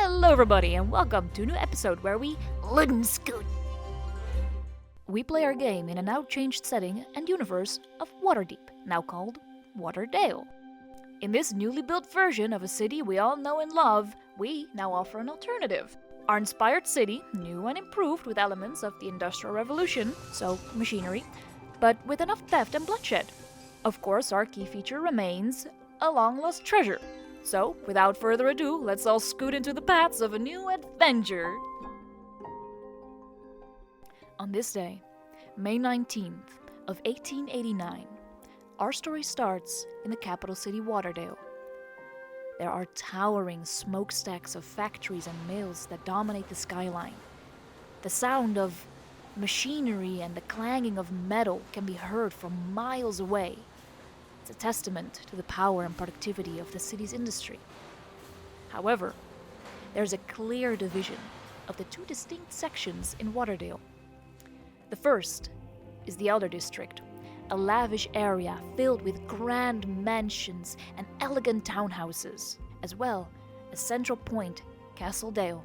Hello everybody and welcome to a new episode where we scoot. We play our game in a now changed setting and universe of Waterdeep, now called Waterdale. In this newly built version of a city we all know and love, we now offer an alternative. Our inspired city, new and improved with elements of the Industrial Revolution, so machinery, but with enough theft and bloodshed. Of course, our key feature remains a long-lost treasure. So, without further ado, let's all scoot into the paths of a new adventure. On this day, May 19th of 1889, our story starts in the capital city Waterdale. There are towering smokestacks of factories and mills that dominate the skyline. The sound of machinery and the clanging of metal can be heard from miles away. It's a testament to the power and productivity of the city's industry. However, there's a clear division of the two distinct sections in Waterdale. The first is the Elder District, a lavish area filled with grand mansions and elegant townhouses, as well as Central Point, Castle Dale.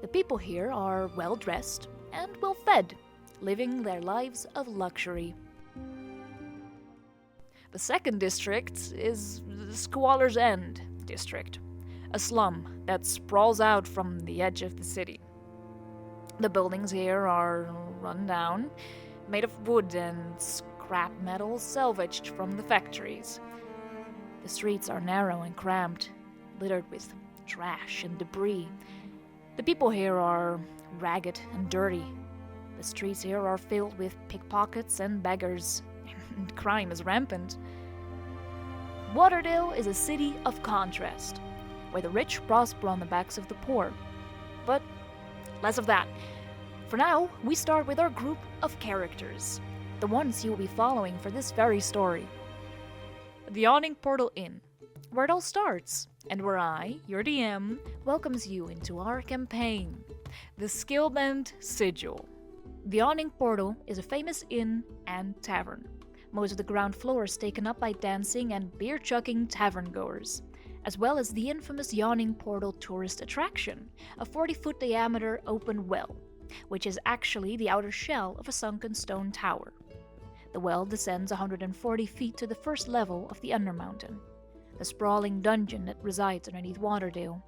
The people here are well-dressed and well-fed, living their lives of luxury. The second district is the Squalor's End district, a slum that sprawls out from the edge of the city. The buildings here are run down, made of wood and scrap metal salvaged from the factories. The streets are narrow and cramped, littered with trash and debris. The people here are ragged and dirty. The streets here are filled with pickpockets and beggars, and crime is rampant. Waterdale is a city of contrast, where the rich prosper on the backs of the poor. But less of that. For now, we start with our group of characters, the ones you will be following for this very story. The Awning Portal Inn, where it all starts, and where I, your DM, welcomes you into our campaign, the Skillbent Sigil. The Awning Portal is a famous inn and tavern. Most of the ground floor is taken up by dancing and beer-chugging tavern-goers, as well as the infamous Yawning Portal tourist attraction, a 40-foot diameter open well, which is actually the outer shell of a sunken stone tower. The well descends 140 feet to the first level of the Undermountain, the sprawling dungeon that resides underneath Waterdale.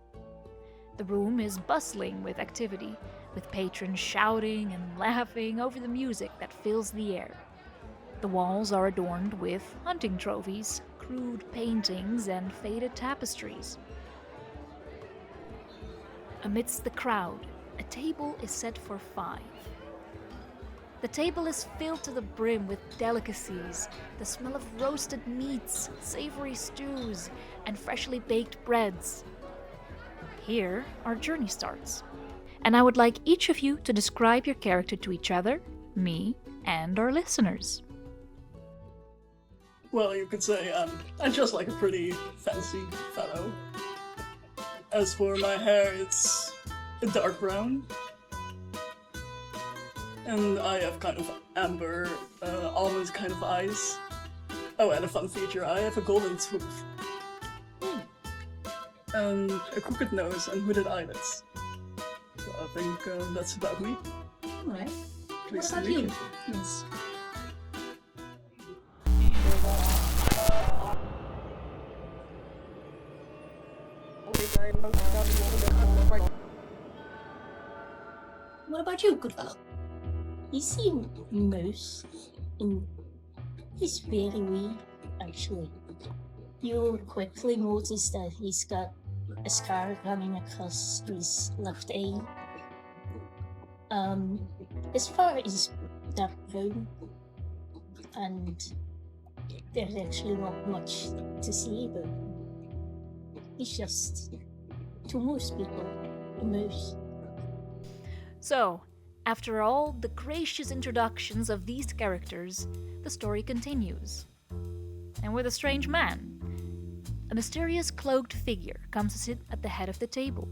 The room is bustling with activity, with patrons shouting and laughing over the music that fills the air. The walls are adorned with hunting trophies, crude paintings, and faded tapestries. Amidst the crowd, a table is set for 5. The table is filled to the brim with delicacies, the smell of roasted meats, savory stews, and freshly baked breads. Here, our journey starts, and I would like each of you to describe your character to each other, me, and our listeners. Well, you could say I'm just like a pretty fancy fellow. As for my hair, it's a dark brown. And I have kind of amber, almond kind of eyes. Oh, and a fun feature, I have a golden tooth. And a crooked nose and hooded eyelids. So I think that's about me. Alright. Please What about meet you? Yes. What about you, good fellow? You see Moose, and he's very wee, actually. You'll quickly notice that he's got a scar running across his left eye. As far as dark brown, and there's actually not much to say about him. He's just, to most people, a moose. So, after all the gracious introductions of these characters, the story continues. And with a strange man. A mysterious cloaked figure comes to sit at the head of the table,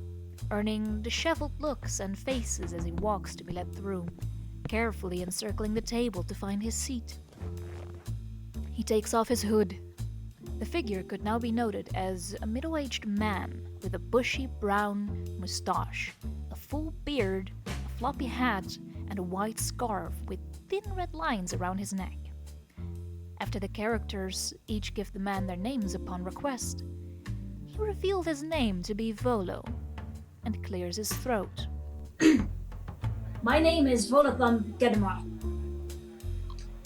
earning disheveled looks and faces as he walks to be led through, carefully encircling the table to find his seat. He takes off his hood, The figure could now be noted as a middle-aged man with a bushy brown mustache, a full beard, a floppy hat, and a white scarf with thin red lines around his neck. After the characters each give the man their names upon request, he revealed his name to be Volo and clears his throat. My name is Volothamp,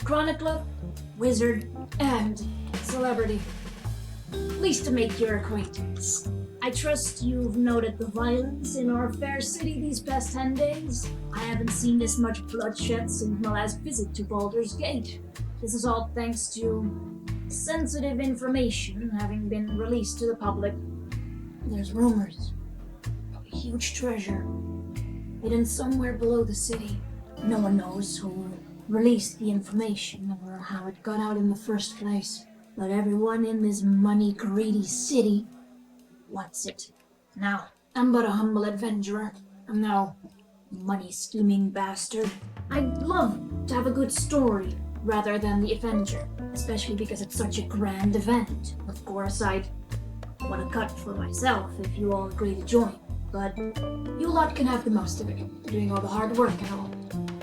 chronicler, wizard, and celebrity. Pleased to make your acquaintance. I trust you've noted the violence in our fair city these past 10 days. I haven't seen this much bloodshed since my last visit to Baldur's Gate. This is all thanks to sensitive information having been released to the public. There's rumors of a huge treasure hidden somewhere below the city. No one knows who released the information or how it got out in the first place. But everyone in this money-greedy city wants it. Now, I'm but a humble adventurer. I'm no money-scheming bastard. I'd love to have a good story rather than the Avenger, especially because it's such a grand event. Of course, I'd want to cut for myself if you all agree to join, but you lot can have the most of it, doing all the hard work and all.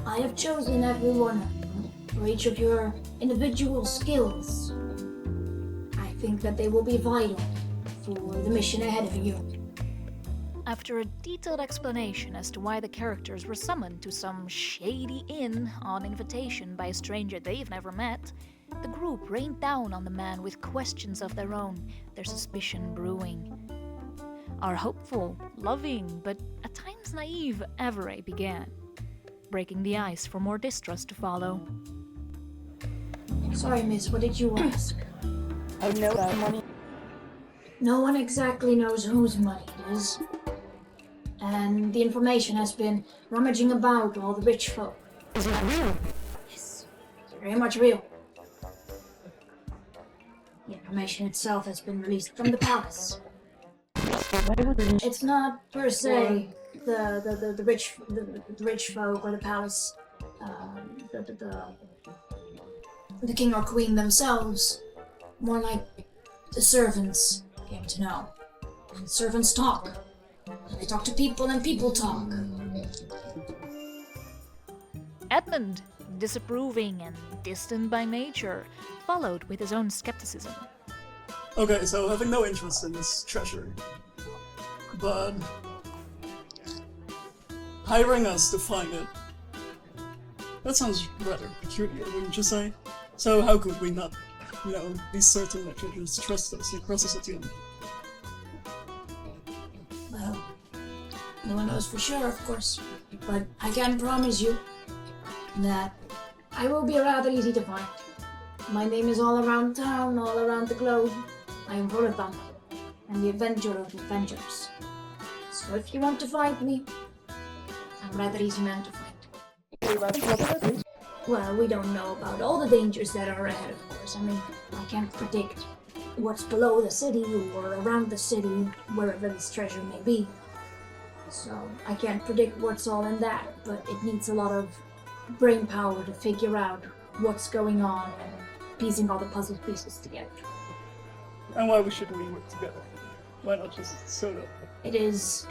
I have chosen everyone for each of your individual skills. I think that they will be vital for the mission ahead of you. After a detailed explanation as to why the characters were summoned to some shady inn on invitation by a stranger they've never met, the group rained down on the man with questions of their own, their suspicion brewing. Our hopeful, loving, but at times naive Averai began, breaking the ice for more distrust to follow. Sorry, miss, what did you ask? I know that money. No one exactly knows whose money it is. And the information has been rummaging about all the rich folk. Is it real? Yes, it's very much real. The information itself has been released from the palace. Why would they? It's not per se the rich folk or the palace, the king or queen themselves. More like the servants came to know. And servants talk. And they talk to people and people talk. Edmund, disapproving and distant by nature, followed with his own skepticism. Okay, so having no interest in this treasure, but hiring us to find it, that sounds rather peculiar, wouldn't you say? So how could we not, be certain that you just trust us and cross us at the end? Well, no one knows for sure, of course. But I can promise you that I will be rather easy to find. My name is all around town, all around the globe. I am Volothamp, and the Avenger of Avengers. So if you want to find me, I'm rather easy man to find. Well, we don't know about all the dangers that are ahead, of course. I mean, I can't predict what's below the city or around the city, wherever this treasure may be. So I can't predict what's all in that, but it needs a lot of brain power to figure out what's going on and piecing all the puzzle pieces together. And why should we work together? Why not just solo? It is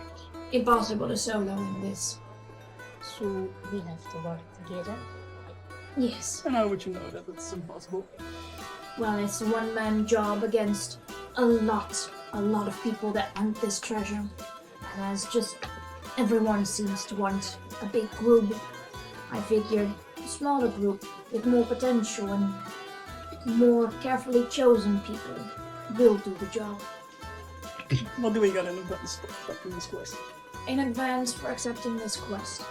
impossible to solo in this. So we have to work together. Yes. And how would you know that it's impossible? Well, it's a one-man job against a lot of people that want this treasure. And as just everyone seems to want a big group, I figured a smaller group with more potential and more carefully chosen people will do the job. What do we get in advance for accepting this quest? In advance for accepting this quest,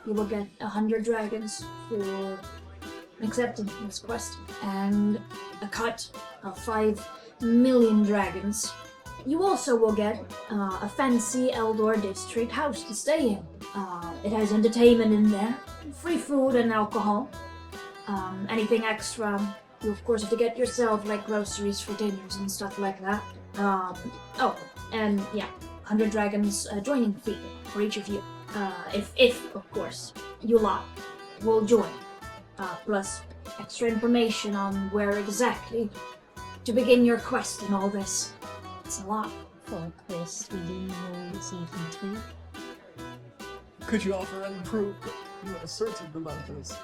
you will get 100 dragons for accepting this quest, and a cut of 5 million dragons. You also will get a fancy Eldor district house to stay in. It has entertainment in there, free food and alcohol. Anything extra, you of course have to get yourself, like groceries for dinners and stuff like that. And 100 dragons joining fee for each of you. If of course, you lot will join. Plus extra information on where exactly to begin your quest in all this. It's a lot. For a quest we didn't know was even true. Could you offer any proof that you are certain about this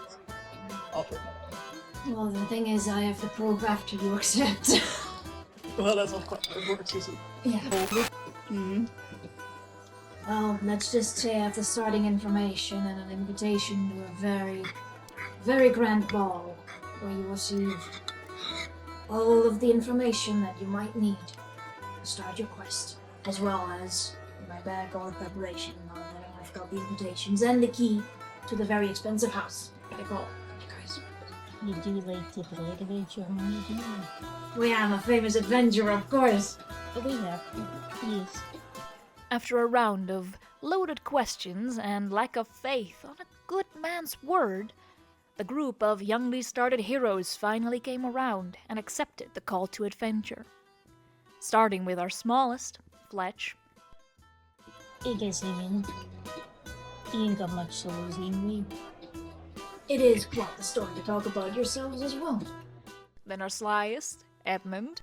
offer? Well, the thing is, I have the proof after you accept. Well, that's not quite how it works, is it? Yeah. Mm-hmm. Well, let's just say I have the starting information and an invitation to a very, very grand ball where you will receive all of the information that you might need to start your quest, as well as my bag all the preparation and all that. I've got the invitations and the key to the very expensive house. I call you guys. Did you like to brag about your money? We am a famous adventurer, of course. We have. Yes. After a round of loaded questions and lack of faith on a good man's word, the group of youngly started heroes finally came around and accepted the call to adventure. Starting with our smallest, Fletch. I guess you ain't got much souls in me. It is quite the story to talk about yourselves as well. Then our slyest, Edmund.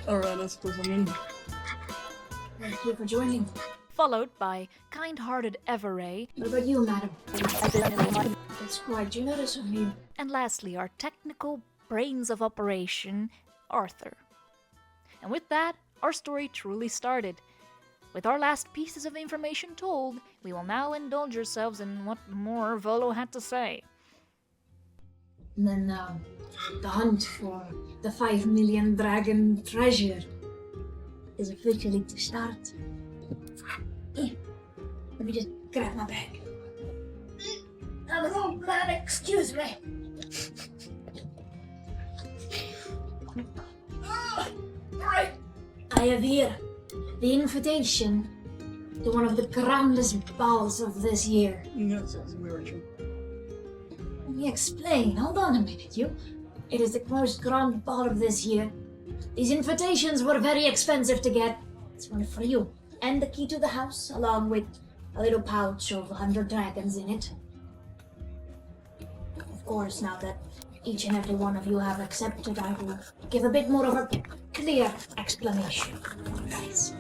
Alright, I suppose I'm in. Thank you for joining. Followed by kind-hearted Averai. What about you, madam? It's quite generous of you. And lastly, our technical brains of operation, Arthur. And with that, our story truly started. With our last pieces of information told, we will now indulge ourselves in what more Volo had to say. And then, the hunt for the 5 million dragon treasure is officially to start. Here, let me just grab my bag. Hello, man, excuse me. Right. I have here the invitation to one of the grandest balls of this year. Yes, we were true. Let me explain. Hold on a minute, you. It is the most grand ball of this year. These invitations were very expensive to get. It's one for you. And the key to the house, along with a little pouch of 100 dragons in it. Of course, now that each and every one of you have accepted, I will give a bit more of a clear explanation. Guys.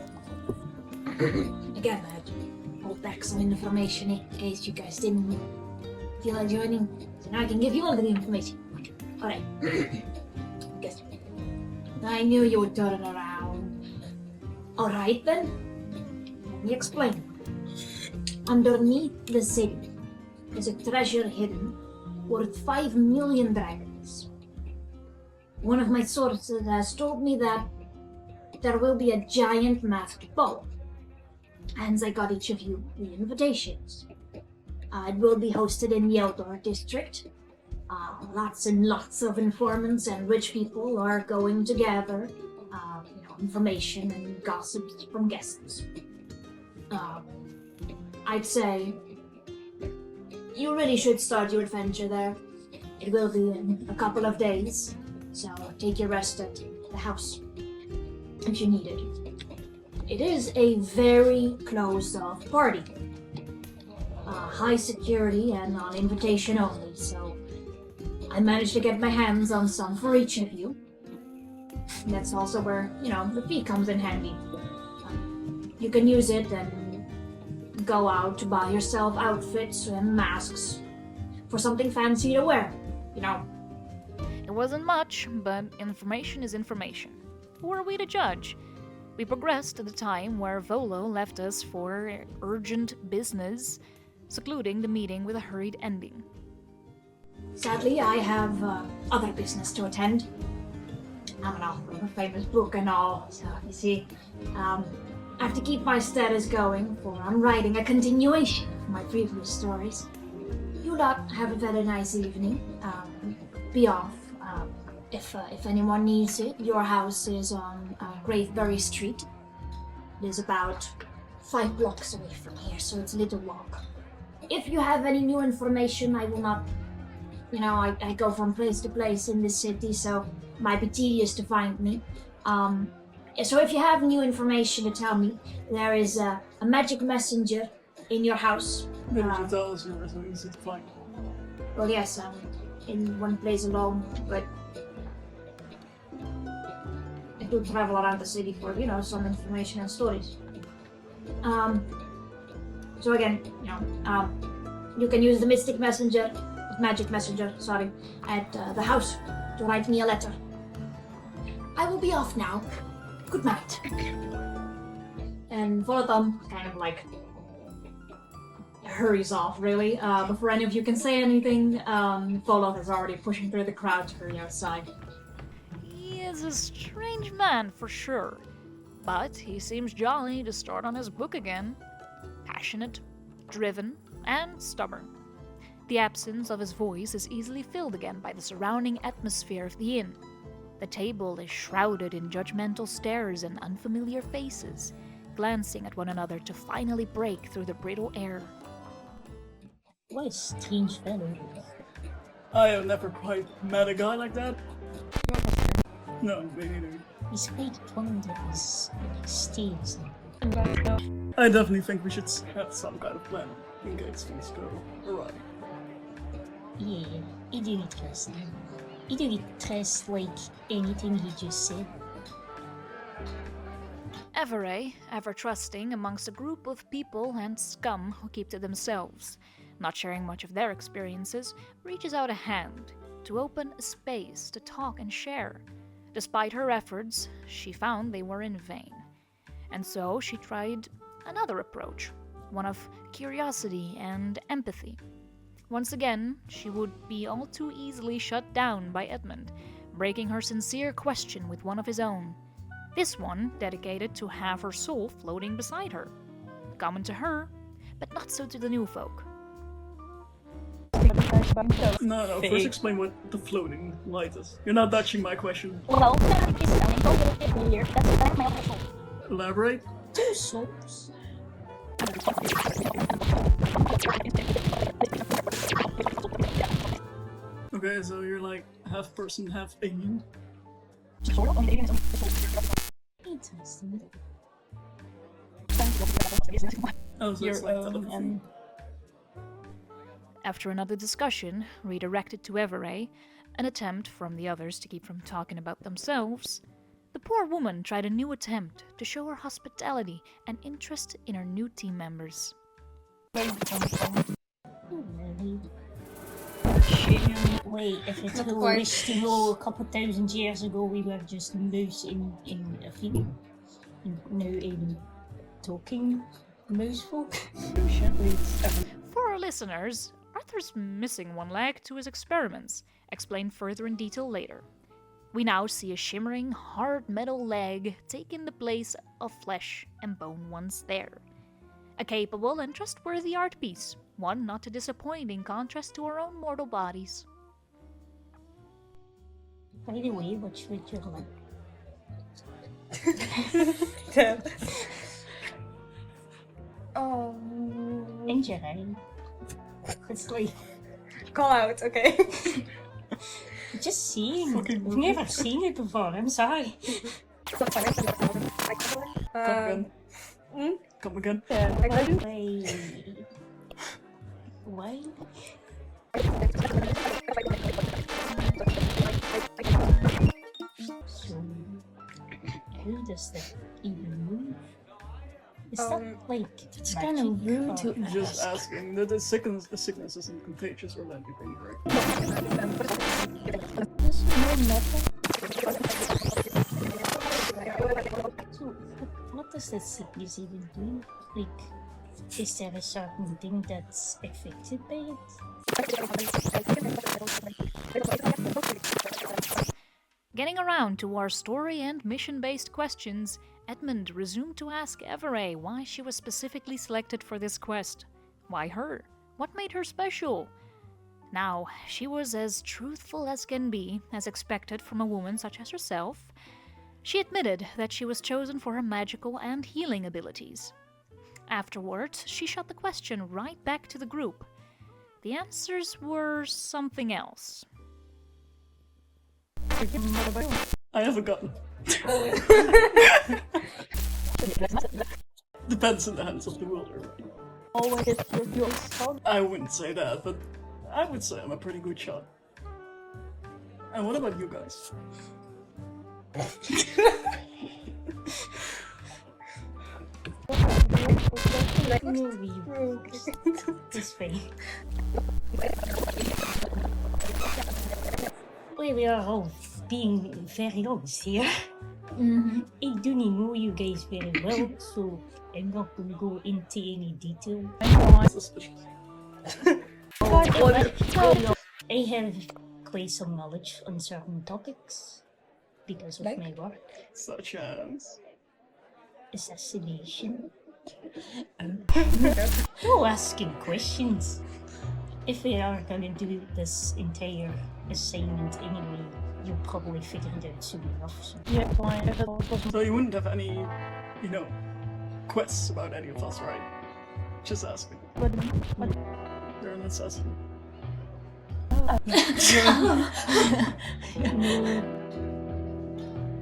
Again, I hold back some information in case you guys didn't feel like joining. So now I can give you all the information. Alright. Guess. I knew you would turn around. Alright then. Let me explain. Underneath the city is a treasure hidden worth 5 million dragons. One of my sources has told me that there will be a giant masked ball. Hence I got each of you the invitations. It will be hosted in the outdoor district. Lots and lots of informants and rich people are going to gather information and gossips from guests. I'd say you really should start your adventure there. It will be in a couple of days, so take your rest at the house if you need it. It is a very closed-off party. High security and on invitation only, so I managed to get my hands on some for each of you. And that's also where, the fee comes in handy. You can use it and go out to buy yourself outfits and masks for something fancy to wear, It wasn't much, but information is information. Who are we to judge? We progressed to the time where Volo left us for urgent business, secluding the meeting with a hurried ending. Sadly, I have other business to attend. I'm an author of a famous book and all, so you see, I have to keep my status going, for I'm writing a continuation of my previous stories. You lot have a very nice evening. Be off. If anyone needs it, your house is on Graveberry Street. It is about 5 blocks away from here, so it's a little walk. If you have any new information, I will not... I go from place to place in this city, so it might be tedious to find me. So if you have new information to tell me, there is a magic messenger in your house. Maybe you tell us you're so easy to find. Well, yes, I'm in one place alone, but do travel around the city for, some information and stories. So again, you can use the magic messenger, at the house to write me a letter. I will be off now. Good night. And Volothamp kind of like hurries off, really. Before any of you can say anything, Volo is already pushing through the crowd to hurry outside. He is a strange man for sure, but he seems jolly to start on his book again. Passionate, driven, and stubborn. The absence of his voice is easily filled again by the surrounding atmosphere of the inn. The table is shrouded in judgmental stares and unfamiliar faces, glancing at one another to finally break through the brittle air. What a strange fellow. I have never quite met a guy like that. No, me neither. He's quite fond of his steeds. I definitely think we should have some kind of plan in case things go awry. Yeah, I do trust him. I do trust, like, anything he just said. Averai, ever trusting amongst a group of people and scum who keep to themselves, not sharing much of their experiences, reaches out a hand to open a space to talk and share. Despite her efforts, she found they were in vain. And so she tried another approach, one of curiosity and empathy. Once again, she would be all too easily shut down by Edmund, breaking her sincere question with one of his own. This one dedicated to have her soul floating beside her. Common to her, but not so to the new folk. No, first explain what the floating light is. You're not dodging my question. Well, here. That's my own. Elaborate? 2 souls. Okay, so you're like half person, half alien? Interesting. Oh, so it's like telepathy. After another discussion, redirected to Averai, an attempt from the others to keep from talking about themselves, the poor woman tried a new attempt to show her hospitality and interest in her new team members. Wait, if it's who I wish to know a couple thousand years ago we were just moose in a field. Now talking moose folk. For our listeners, Arthur's missing one leg to his experiments, explained further in detail later. We now see a shimmering, hard metal leg taking the place of flesh and bone once there. A capable and trustworthy art piece, one not to disappoint in contrast to our own mortal bodies. By the way, what should you like? Enjoy. It's like Call out, okay. just seeing. I've never seen it before. I'm sorry. Come again. Why? So, who does that even move? Is that like It's kind of rude to Just asking. The sickness isn't contagious or anything, right? So, what does that sickness even do? Like, is there a certain thing that's affected by it? Getting around to our story and mission-based questions, Edmund resumed to ask Averai why she was specifically selected for this quest. Why her? What made her special? Now, she was as truthful as can be, as expected from a woman such as herself. She admitted that she was chosen for her magical and healing abilities. Afterwards, she shot the question right back to the group. The answers were something else. I have a gun. Depends on the hands of the wielder. I wouldn't say that, but I would say I'm a pretty good shot. And what about you guys? No, this way. We are all being very honest here. I do not know you guys very well, so I'm not gonna go into any detail. Suspicious. I have quite some knowledge on certain topics because of my work. Such as... Assassination. No asking questions. If we are gonna do this entire assignment anyway, you'll probably figure it out soon enough. So. Yeah, fine. So you wouldn't have any, you know, quests about any of us, right? Just asking. You're an assassin. No.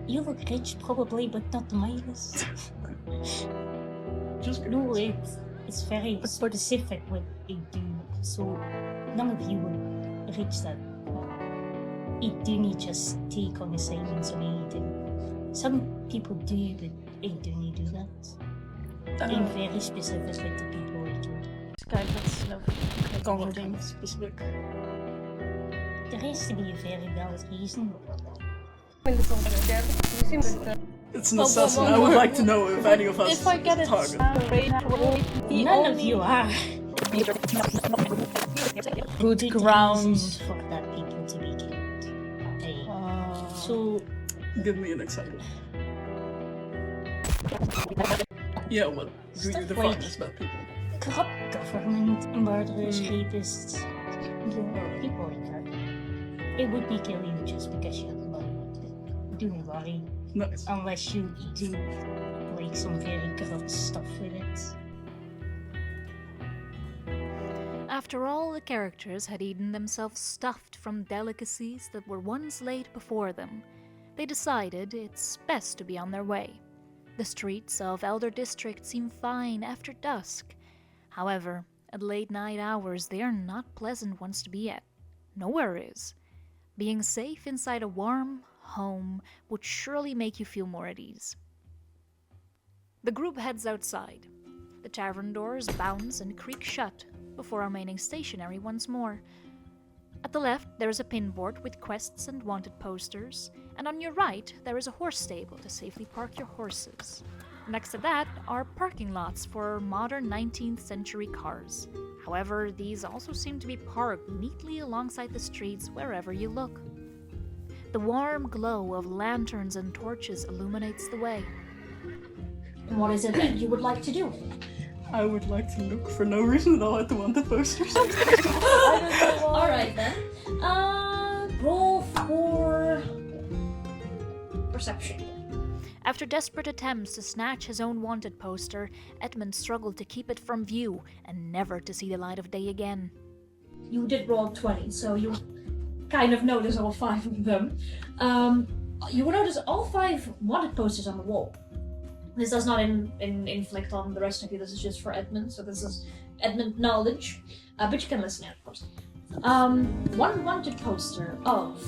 You look rich probably, but not the minus. Just No, it's very specific what I do, so none of you will reach that. I do not just take on assignments on anything. Some people do, but I do not do that. I'm very specific with the people I do. What kind of specific? There has to be a very valid reason. It's an assassin. I would like to know if any of us If I get is it a target. straight, None of you are. good Good grounds. reasons for that people to be killed. Hey. So, Give me an example. Yeah, what do you Stuff define like- as bad people? corrupt government, murderers, rapists, people like that. It would be killing you just because you have money. Don't worry, Nice. unless you do like some very corrupt stuff with it. After all, the characters had eaten themselves stuffed from delicacies that were once laid before them, they decided it's best to be on their way. The streets of Elder District seem fine after dusk. However, at late night hours, they are not pleasant ones to be at. Nowhere is. Being safe inside a warm home would surely make you feel more at ease. The group heads outside. The tavern doors bounce and creak shut before remaining stationary once more. At the left, there is a pinboard with quests and wanted posters, and on your right, there is a horse stable to safely park your horses. Next to that are parking lots for modern 19th century cars. However, these also seem to be parked neatly alongside the streets wherever you look. The warm glow of lanterns and torches illuminates the way. What is it that you would like to do? I would like to look for no reason at all at the wanted posters. Alright then. Roll for perception. After desperate attempts to snatch his own wanted poster, Edmund struggled to keep it from view and never to see the light of day again. You did roll 20, so you kind of notice all 5 of them. You will notice all 5 wanted posters on the wall. This does not inflict on the rest of you, this is just for Edmund, so this is Edmund knowledge, but you can listen in, of course. One wanted poster of...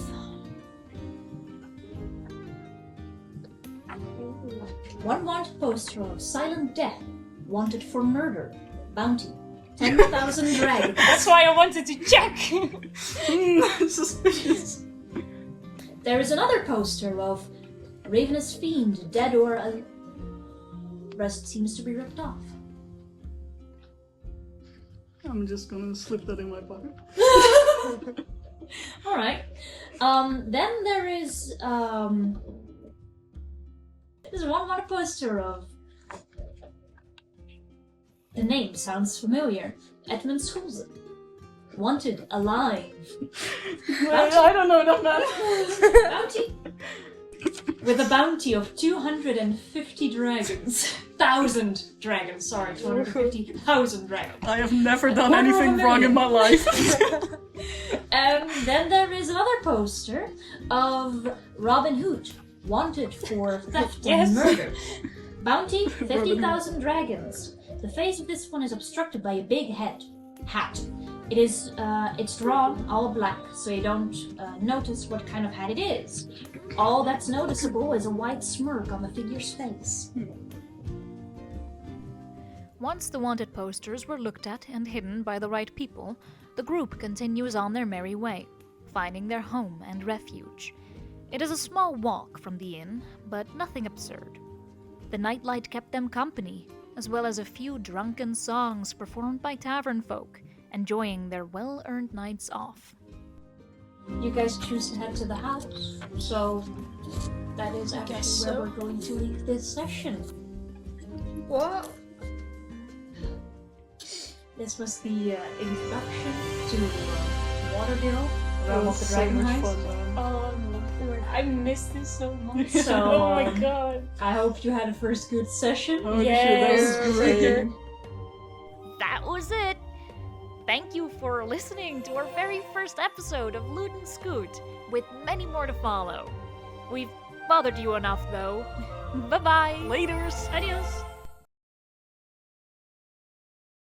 One wanted poster of Silent Death, wanted for murder, bounty, 10,000 dragons. That's why I wanted to check! Suspicious. There is another poster of Ravenous Fiend, dead or... rest seems to be ripped off. I'm just gonna slip that in my pocket. Alright. Then there is, there's one poster of... The name sounds familiar. Edmund Schulze. Wanted alive. I don't know that man. Bounty? With a bounty of 250 dragons. 1,000 dragons, sorry, 250,000 dragons. I have never done Quarter of a anything wrong in my life. Then there is another poster of Robin Hood, wanted for theft and murder. Bounty, 50,000 dragons. The face of this one is obstructed by a big hat. It is, it's drawn all black, so you don't notice what kind of hat it is. All that's noticeable is a white smirk on the figure's face. Once the wanted posters were looked at and hidden by the right people, the group continues on their merry way, finding their home and refuge. It is a small walk from the inn, but nothing absurd. The nightlight kept them company, as well as a few drunken songs performed by tavern folk, enjoying their well-earned nights off. You guys choose to head to the house, so that is actually where so. we're going to leave this session. What? This was the introduction to Waterdeep, That Realm was of the so Dragon much Heist. fun, man. Oh my lord, I missed this so much. So, oh my god. I hope you had a first good session. Oh, Yes, shit, that was for great. sure. That was it! Thank you for listening to our very first episode of Loot and Scoot, with many more to follow. We've bothered you enough, though. Bye-bye! Laters! Adios!